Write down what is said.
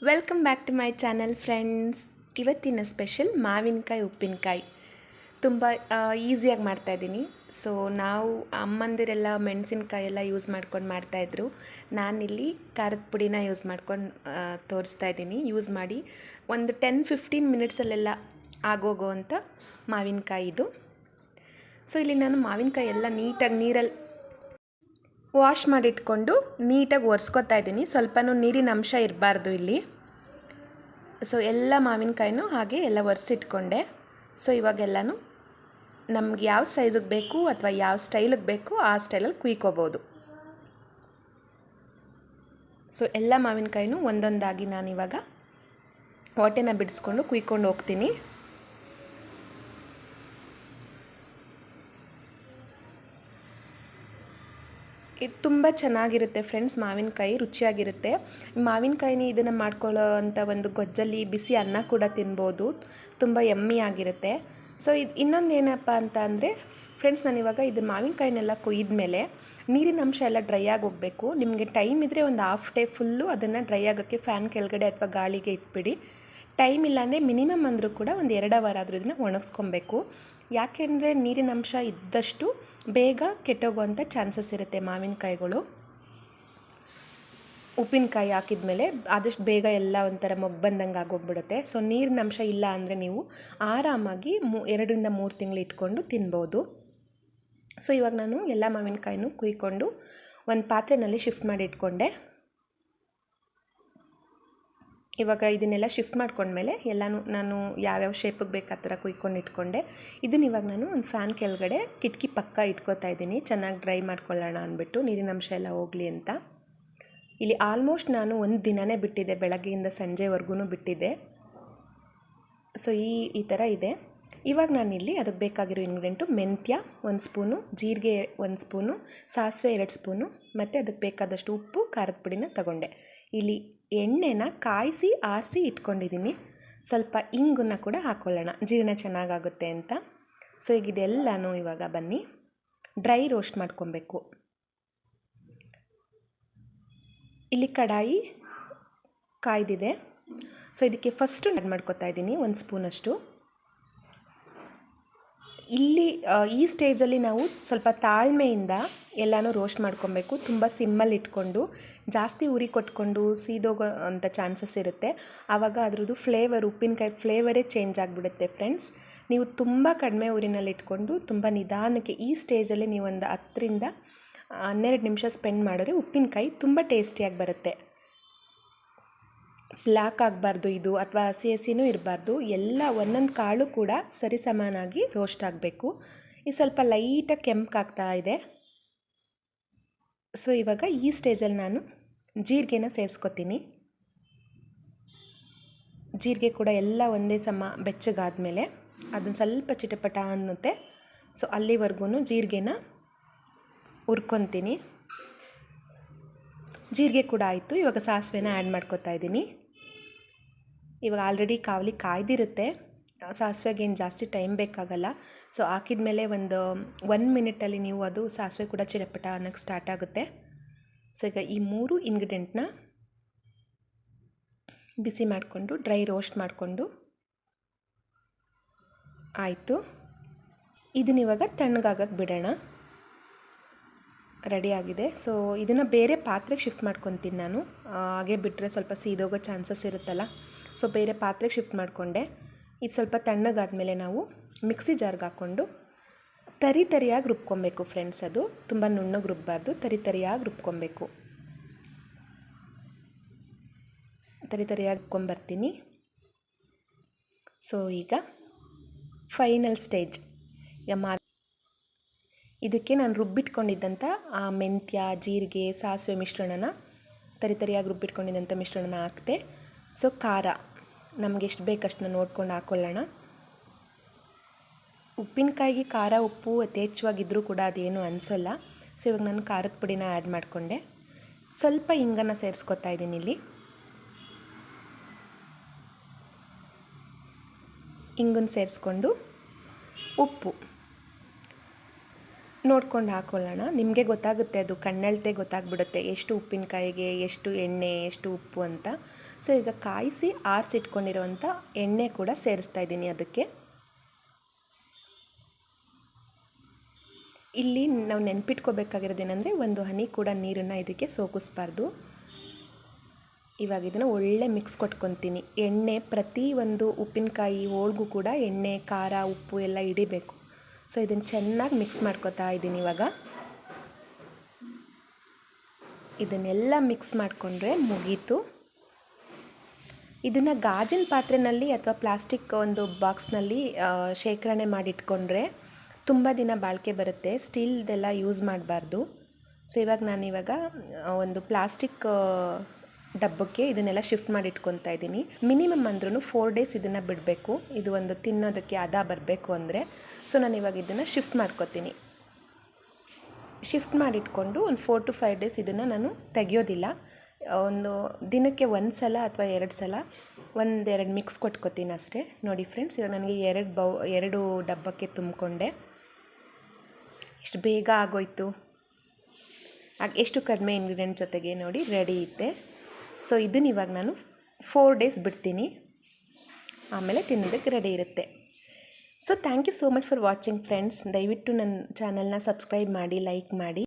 Welcome back to my channel friends. ಇವತ್ತಿನ special ಮಾವಿನಕಾಯಿ ಉಪ್ಪಿನಕಾಯಿ ತುಂಬ ಈಸಿಯಾಗಿ ಮಾಡ್ತಾಯಿದ್ದೀನಿ. ಸೊ ನಾವು ಅಮ್ಮಂದಿರೆಲ್ಲ ಮೆಣಸಿನ್ಕಾಯಿ ಎಲ್ಲ ಯೂಸ್ ಮಾಡ್ಕೊಂಡು ಮಾಡ್ತಾಯಿದ್ರು. ನಾನಿಲ್ಲಿ ಖಾರದ ಪುಡಿನ ಯೂಸ್ ಮಾಡ್ಕೊಂಡು ತೋರಿಸ್ತಾ ಇದ್ದೀನಿ. ಯೂಸ್ ಮಾಡಿ ಒಂದು 10-15 ಮಿನಿಟ್ಸಲ್ಲೆಲ್ಲ ಆಗೋಗೋ ಅಂಥ ಮಾವಿನಕಾಯಿ ಇದು. ಸೊ ಇಲ್ಲಿ ನಾನು ಮಾವಿನಕಾಯಿ ಎಲ್ಲ ನೀಟಾಗಿ ನೀರಲ್ಲಿ ವಾಶ್ ಮಾಡಿಟ್ಕೊಂಡು ನೀಟಾಗಿ ಒರೆಸ್ಕೊತಾ ಇದ್ದೀನಿ. ಸ್ವಲ್ಪನೂ ನೀರಿನ ಅಂಶ ಇರಬಾರ್ದು ಇಲ್ಲಿ. ಸೊ ಎಲ್ಲ ಮಾವಿನಕಾಯಿನೂ ಹಾಗೆ ಎಲ್ಲ ಒರೆಸಿಟ್ಕೊಂಡೆ. ಸೊ ಇವಾಗೆಲ್ಲನೂ ನಮ್ಗೆ ಯಾವ ಸೈಜಿಗೆ ಬೇಕು ಅಥವಾ ಯಾವ ಸ್ಟೈಲಿಗೆ ಬೇಕು ಆ ಸ್ಟೈಲಲ್ಲಿ ಕುಯ್ಕೋಬೋದು. ಸೊ ಎಲ್ಲ ಮಾವಿನಕಾಯಿನೂ ಒಂದೊಂದಾಗಿ ನಾನಿವಾಗ ಹೊಟ್ಟೆನ ಬಿಡಿಸ್ಕೊಂಡು ಕುಯ್ಕೊಂಡು ಹೋಗ್ತೀನಿ. ಇದು ತುಂಬ ಚೆನ್ನಾಗಿರುತ್ತೆ ಫ್ರೆಂಡ್ಸ್. ಮಾವಿನಕಾಯಿ ರುಚಿಯಾಗಿರುತ್ತೆ. ಮಾವಿನಕಾಯಿನ ಇದನ್ನು ಮಾಡ್ಕೊಳ್ಳೋ ಅಂಥ ಒಂದು ಗೊಜ್ಜಲ್ಲಿ ಬಿಸಿ ಅನ್ನ ಕೂಡ ತಿನ್ಬೋದು. ತುಂಬ ಯಮ್ಮಿ ಆಗಿರುತ್ತೆ. ಸೊ ಇದು ಇನ್ನೊಂದು ಏನಪ್ಪ ಅಂತ ಅಂದರೆ ಫ್ರೆಂಡ್ಸ್, ನಾನಿವಾಗ ಇದು ಮಾವಿನಕಾಯಿನೆಲ್ಲ ಕೊಯ್ದ ಮೇಲೆ ನೀರಿನ ಅಂಶ ಎಲ್ಲ ಡ್ರೈ ಆಗಿ ಹೋಗಬೇಕು. ನಿಮಗೆ ಟೈಮ್ ಇದ್ದರೆ ಒಂದು ಹಾಫ್ ಡೇ ಫುಲ್ಲು ಅದನ್ನು ಡ್ರೈ ಆಗೋಕ್ಕೆ ಫ್ಯಾನ್ ಕೆಳಗಡೆ ಅಥವಾ ಗಾಳಿಗೆ ಇಟ್ಬಿಡಿ. ಟೈಮ್ ಇಲ್ಲಾಂದರೆ ಮಿನಿಮಮ್ ಅಂದರೂ ಕೂಡ ಒಂದು 2 ಅವರ್ ಆದರೂ ಇದನ್ನು ಒಣಗಿಸ್ಕೊಬೇಕು. ಯಾಕೆಂದರೆ ನೀರಿನ ಅಂಶ ಇದ್ದಷ್ಟು ಬೇಗ ಕೆಟ್ಟೋಗುವಂಥ ಚಾನ್ಸಸ್ ಇರುತ್ತೆ ಮಾವಿನಕಾಯಿಗಳು. ಉಪ್ಪಿನಕಾಯಿ ಹಾಕಿದ್ಮೇಲೆ ಆದಷ್ಟು ಬೇಗ ಎಲ್ಲ ಒಂಥರ ಮೊಗ್ಗು ಬಂದಂಗೆ ಆಗೋಗ್ಬಿಡುತ್ತೆ. ಸೊ ನೀರಿನ ಅಂಶ ಇಲ್ಲ ಅಂದರೆ ನೀವು ಆರಾಮಾಗಿ 2-3 ತಿಂಗಳು ಇಟ್ಕೊಂಡು ತಿನ್ಬೋದು. ಸೊ ಇವಾಗ ನಾನು ಎಲ್ಲ ಮಾವಿನಕಾಯಿನೂ ಕುಯ್ಕೊಂಡು ಒಂದು ಪಾತ್ರೆಯಲ್ಲಿ ಶಿಫ್ಟ್ ಮಾಡಿ ಇಟ್ಕೊಂಡೆ. ಇವಾಗ ಇದನ್ನೆಲ್ಲ ಶಿಫ್ಟ್ ಮಾಡ್ಕೊಂಡ್ಮೇಲೆ ಎಲ್ಲನೂ ನಾನು ಯಾವ್ಯಾವ ಶೇಪಿಗೆ ಬೇಕು ಆ ಥರ ಕುಯ್ಕೊಂಡು ಇಟ್ಕೊಂಡೆ. ಇದನ್ನ ಇವಾಗ ನಾನು ಒಂದು ಫ್ಯಾನ್ ಕೆಳಗಡೆ ಕಿಟಕಿ ಪಕ್ಕ ಇಟ್ಕೋತಾ ಇದ್ದೀನಿ, ಚೆನ್ನಾಗಿ ಡ್ರೈ ಮಾಡ್ಕೊಳ್ಳೋಣ ಅಂದ್ಬಿಟ್ಟು, ನೀರಿನ ಅಂಶ ಎಲ್ಲ ಹೋಗಲಿ ಅಂತ. ಇಲ್ಲಿ ಆಲ್ಮೋಸ್ಟ್ ನಾನು ಒಂದು ದಿನವೇ ಬಿಟ್ಟಿದ್ದೆ, ಬೆಳಗ್ಗೆಯಿಂದ ಸಂಜೆವರೆಗೂ ಬಿಟ್ಟಿದ್ದೆ. ಸೊ ಈ ಥರ ಇದೆ. ಇವಾಗ ನಾನಿಲ್ಲಿ ಅದಕ್ಕೆ ಬೇಕಾಗಿರೋ ಇಂಗ್ರೀಡಿಯೆಂಟು ಮೆಂತ್ಯ 1 ಸ್ಪೂನು, ಜೀರಿಗೆ 1 ಸ್ಪೂನು, ಸಾಸಿವೆ 2 ಸ್ಪೂನು ಮತ್ತು ಅದಕ್ಕೆ ಬೇಕಾದಷ್ಟು ಉಪ್ಪು, ಖಾರದ ಪುಡಿನ ತಗೊಂಡೆ. ಇಲ್ಲಿ ಎಣ್ಣೆನ ಕಾಯಿಸಿ ಆರಿಸಿ ಇಟ್ಕೊಂಡಿದ್ದೀನಿ. ಸ್ವಲ್ಪ ಇಂಗನ್ನು ಕೂಡ ಹಾಕ್ಕೊಳ್ಳೋಣ, ಜೀರ್ಣ ಚೆನ್ನಾಗಾಗುತ್ತೆ ಅಂತ. ಸೊ ಈಗ ಇದೆಲ್ಲನೂ ಇವಾಗ ಬನ್ನಿ ಡ್ರೈ ರೋಸ್ಟ್ ಮಾಡ್ಕೊಬೇಕು. ಇಲ್ಲಿ ಕಡಾಯಿ ಕಾಯ್ದಿದೆ. ಸೊ ಇದಕ್ಕೆ ಫಸ್ಟು ಆ್ಯಡ್ ಮಾಡ್ಕೊತಾ ಇದ್ದೀನಿ 1 ಸ್ಪೂನಷ್ಟು. ಇಲ್ಲಿ ಈ ಸ್ಟೇಜಲ್ಲಿ ನಾವು ಸ್ವಲ್ಪ ತಾಳ್ಮೆಯಿಂದ ಎಲ್ಲನೂ ರೋಸ್ಟ್ ಮಾಡ್ಕೊಬೇಕು. ತುಂಬ ಸಿಮ್ಮಲ್ಲಿ ಇಟ್ಕೊಂಡು ಜಾಸ್ತಿ ಉರಿ ಕೊಟ್ಕೊಂಡು ಸೀದೋಗೋ ಅಂಥ ಚಾನ್ಸಸ್ ಇರುತ್ತೆ. ಆವಾಗ ಅದ್ರದ್ದು ಫ್ಲೇವರ್, ಉಪ್ಪಿನಕಾಯಿ ಫ್ಲೇವರೇ ಚೇಂಜ್ ಆಗಿಬಿಡುತ್ತೆ ಫ್ರೆಂಡ್ಸ್. ನೀವು ತುಂಬ ಕಡಿಮೆ ಉರಿನಲ್ಲಿ ಇಟ್ಕೊಂಡು ತುಂಬ ನಿಧಾನಕ್ಕೆ ಈ ಸ್ಟೇಜಲ್ಲಿ ನೀವು ಒಂದು 10-12 ನಿಮಿಷ ಸ್ಪೆಂಡ್ ಮಾಡಿದ್ರೆ ಉಪ್ಪಿನಕಾಯಿ ತುಂಬ ಟೇಸ್ಟಿಯಾಗಿ ಬರುತ್ತೆ. ಬ್ಲ್ಯಾಕ್ ಆಗಬಾರ್ದು ಇದು, ಅಥವಾ ಹಸಿನೂ ಇರಬಾರ್ದು. ಎಲ್ಲ ಒಂದೊಂದು ಕಾಳು ಕೂಡ ಸರಿಸಮಾನಾಗಿ ರೋಸ್ಟ್ ಆಗಬೇಕು. ಇದು ಸ್ವಲ್ಪ ಲೈಟಾಗಿ ಕೆಂಪಾಗ್ತಾ ಇದೆ. ಸೊ ಇವಾಗ ಈ ಸ್ಟೇಜಲ್ಲಿ ನಾನು ಜೀರಿಗೆನ ಸೇರಿಸ್ಕೊತೀನಿ. ಜೀರಿಗೆ ಕೂಡ ಎಲ್ಲ ಒಂದೇ ಸಮ ಬೆಚ್ಚಗಾದ್ಮೇಲೆ ಅದನ್ನು ಸ್ವಲ್ಪ ಚಿಟಪಟ ಅನ್ನುತ್ತೆ. ಸೊ ಅಲ್ಲಿವರೆಗೂ ಜೀರಿಗೆನ ಹುರ್ಕೊತೀನಿ. ಜೀರಿಗೆ ಕೂಡ ಆಯಿತು. ಇವಾಗ ಸಾಸಿವೆನ ಆ್ಯಡ್ ಮಾಡ್ಕೊತಾ ಇದ್ದೀನಿ. ಇವಾಗ ಆಲ್ರೆಡಿ ಕಾಯ್ದಿರುತ್ತೆ. ಸಾಸಿವೆಗೆ ಏನು ಜಾಸ್ತಿ ಟೈಮ್ ಬೇಕಾಗಲ್ಲ. ಸೊ ಹಾಕಿದ ಮೇಲೆ ಒಂದು 1 ಮಿನಿಟಲ್ಲಿ ನೀವು ಅದು ಸಾಸಿವೆ ಕೂಡ ಚಿಟಪಟ ಅನ್ನೋಕ್ಕೆ ಸ್ಟಾರ್ಟ್ ಆಗುತ್ತೆ. ಸೊ ಈಗ ಈ 3 ಇಂಗ್ರೀಡಿಯೆಂಟ್ನ ಬಿಸಿ ಮಾಡಿಕೊಂಡು ಡ್ರೈ ರೋಸ್ಟ್ ಮಾಡಿಕೊಂಡು ಆಯಿತು. ಇದನ್ನಿವಾಗ ತಣ್ಣಗಾಗಕ್ಕೆ ಬಿಡೋಣ. ರೆಡಿಯಾಗಿದೆ. ಸೊ ಇದನ್ನು ಬೇರೆ ಪಾತ್ರೆಗೆ ಶಿಫ್ಟ್ ಮಾಡ್ಕೊತೀನಿ ನಾನು. ಹಾಗೆ ಬಿಟ್ಟರೆ ಸ್ವಲ್ಪ ಸೀದೋಗೋ ಚಾನ್ಸಸ್ ಇರುತ್ತಲ್ಲ. ಸೊ ಬೇರೆ ಪಾತ್ರೆಗೆ ಶಿಫ್ಟ್ ಮಾಡಿಕೊಂಡೆ. ಇದು ಸ್ವಲ್ಪ ತಣ್ಣಗಾದ್ಮೇಲೆ ನಾವು ಮಿಕ್ಸಿ ಜಾರ್ಗೆ ಹಾಕ್ಕೊಂಡು ತರಿಯಾಗಿ ರುಬ್ಕೊಬೇಕು ಫ್ರೆಂಡ್ಸ್. ಅದು ತುಂಬ ನುಣ್ಣಗೆ ರುಬ್ಬಾರ್ದು, ತರಿಯಾಗಿ ರುಬ್ಕೊಬೇಕು. ತರಿಯಾಗಿ ರುಬ್ಕೊಂಬರ್ತೀನಿ. ಸೊ ಈಗ ಫೈನಲ್ ಸ್ಟೇಜ್. ಇದಕ್ಕೆ ನಾನು ರುಬ್ಬಿಟ್ಕೊಂಡಿದ್ದಂಥ ಆ ಮೆಂತ್ಯ, ಜೀರಿಗೆ, ಸಾಸಿವೆ ಮಿಶ್ರಣನ ತರಿಯಾಗಿ ರುಬ್ಬಿಟ್ಕೊಂಡಿದ್ದಂಥ ಮಿಶ್ರಣನ ಹಾಕ್ತೆ. ಸೊ ಖಾರ ನಮಗೆ ಎಷ್ಟು ಬೇಕಷ್ಟನ್ನ ನೋಡ್ಕೊಂಡು ಹಾಕ್ಕೊಳ್ಳೋಣ. ಉಪ್ಪಿನಕಾಯಿಗೆ ಖಾರ ಉಪ್ಪು ಯಥೇಚ್ಛವಾಗಿದ್ದರೂ ಕೂಡ ಅದೇನು ಅನಿಸೋಲ್ಲ. ಸೊ ಇವಾಗ ನಾನು ಖಾರದ ಪುಡಿನ ಆ್ಯಡ್ ಮಾಡಿಕೊಂಡೆ. ಸ್ವಲ್ಪ ಇಂಗನ್ನು ಸೇರಿಸ್ಕೊತಾ ಇದ್ದೀನಿ ಇಲ್ಲಿ. ಇಂಗನ್ನು ಸೇರಿಸ್ಕೊಂಡು ಉಪ್ಪು ನೋಡ್ಕೊಂಡು ಹಾಕ್ಕೊಳ್ಳೋಣ. ನಿಮಗೆ ಗೊತ್ತಾಗುತ್ತೆ, ಅದು ಕಣ್ಣಳ್ತೆ ಗೊತ್ತಾಗ್ಬಿಡುತ್ತೆ ಎಷ್ಟು ಉಪ್ಪಿನಕಾಯಿಗೆ ಎಷ್ಟು ಎಣ್ಣೆ ಎಷ್ಟು ಉಪ್ಪು ಅಂತ. ಸೊ ಈಗ ಕಾಯಿಸಿ ಆರಿಸಿಟ್ಕೊಂಡಿರೋವಂಥ ಎಣ್ಣೆ ಕೂಡ ಸೇರಿಸ್ತಾ ಇದ್ದೀನಿ ಅದಕ್ಕೆ. ಇಲ್ಲಿ ನಾವು ನೆನ್ಪಿಟ್ಕೋಬೇಕಾಗಿರೋದೇನೆಂದರೆ ಒಂದು ಹನಿ ಕೂಡ ನೀರನ್ನು ಇದಕ್ಕೆ ಸೋಕಿಸ್ಬಾರ್ದು. ಇವಾಗ ಇದನ್ನು ಒಳ್ಳೆ ಮಿಕ್ಸ್ ಕೊಟ್ಕೊತೀನಿ. ಎಣ್ಣೆ ಪ್ರತಿ ಒಂದು ಉಪ್ಪಿನಕಾಯಿ ಹೋಳಿಗೂ ಕೂಡ ಎಣ್ಣೆ ಖಾರ ಉಪ್ಪು ಎಲ್ಲ ಹಿಡಿಬೇಕು. ಸೊ ಇದನ್ನು ಚೆನ್ನಾಗಿ ಮಿಕ್ಸ್ ಮಾಡ್ಕೊತಾ ಇದ್ದೀನಿ. ಇವಾಗ ಇದನ್ನೆಲ್ಲ ಮಿಕ್ಸ್ ಮಾಡಿಕೊಂಡ್ರೆ ಮುಗೀತು. ಇದನ್ನು ಗಾಜಿನ ಪಾತ್ರೆಯಲ್ಲಿ ಅಥವಾ ಪ್ಲಾಸ್ಟಿಕ್ ಒಂದು ಬಾಕ್ಸ್ನಲ್ಲಿ ಶೇಖರಣೆ ಮಾಡಿಟ್ಕೊಂಡ್ರೆ ತುಂಬ ದಿನ ಬಾಳಿಕೆ ಬರುತ್ತೆ. ಸ್ಟೀಲ್ದೆಲ್ಲ ಯೂಸ್ ಮಾಡಬಾರ್ದು. ಸೊ ನಾನಿವಾಗ ಒಂದು ಪ್ಲಾಸ್ಟಿಕ್ ಡಬ್ಬಕ್ಕೆ ಇದನ್ನೆಲ್ಲ ಶಿಫ್ಟ್ ಮಾಡಿ ಇಟ್ಕೊತಾ ಇದ್ದೀನಿ. ಮಿನಿಮಮ್ ಅಂದ್ರೂ 4 ಡೇಸ್ ಇದನ್ನು ಬಿಡಬೇಕು, ಇದು ಒಂದು ತಿನ್ನೋದಕ್ಕೆ ಹದ ಬರಬೇಕು ಅಂದರೆ. ಸೊ ನಾನಿವಾಗ ಇದನ್ನು ಶಿಫ್ಟ್ ಮಾಡ್ಕೊತೀನಿ. ಶಿಫ್ಟ್ ಮಾಡಿಟ್ಕೊಂಡು ಒಂದು 4 to 5 ಡೇಸ್ ಇದನ್ನು ನಾನು ತೆಗೆಯೋದಿಲ್ಲ. ಒಂದು ದಿನಕ್ಕೆ 1 ಸಲ ಅಥವಾ 2 ಸಲ 1-2 ಮಿಕ್ಸ್ ಕೊಟ್ಕೊತೀನಿ ಅಷ್ಟೇ. ನೋಡಿ ಫ್ರೆಂಡ್ಸ್, ಇವಾಗ ನನಗೆ 2 ಡಬ್ಬಕ್ಕೆ ತುಂಬಿಕೊಂಡೆ. ಇಷ್ಟು ಬೇಗ ಆಗೋಯ್ತು. ಎಷ್ಟು ಕಡಿಮೆ ಇಂಗ್ರೀಡಿಯೆಂಟ್ ಜೊತೆಗೆ ನೋಡಿ ರೆಡಿ ಇತ್ತೆ. ಸೊ ಇದನ್ನ ಇವಾಗ ನಾನು 4 ಡೇಸ್ ಬಿಡ್ತೀನಿ, ಆಮೇಲೆ ತಿನ್ನೋದಕ್ಕೆ ರೆಡಿ ಇರುತ್ತೆ. So thank you so much for watching friends. ದಯವಿಟ್ಟು ನನ್ನ ಚಾನಲ್ನ ಸಬ್ಸ್ಕ್ರೈಬ್ ಮಾಡಿ, ಲೈಕ್ ಮಾಡಿ.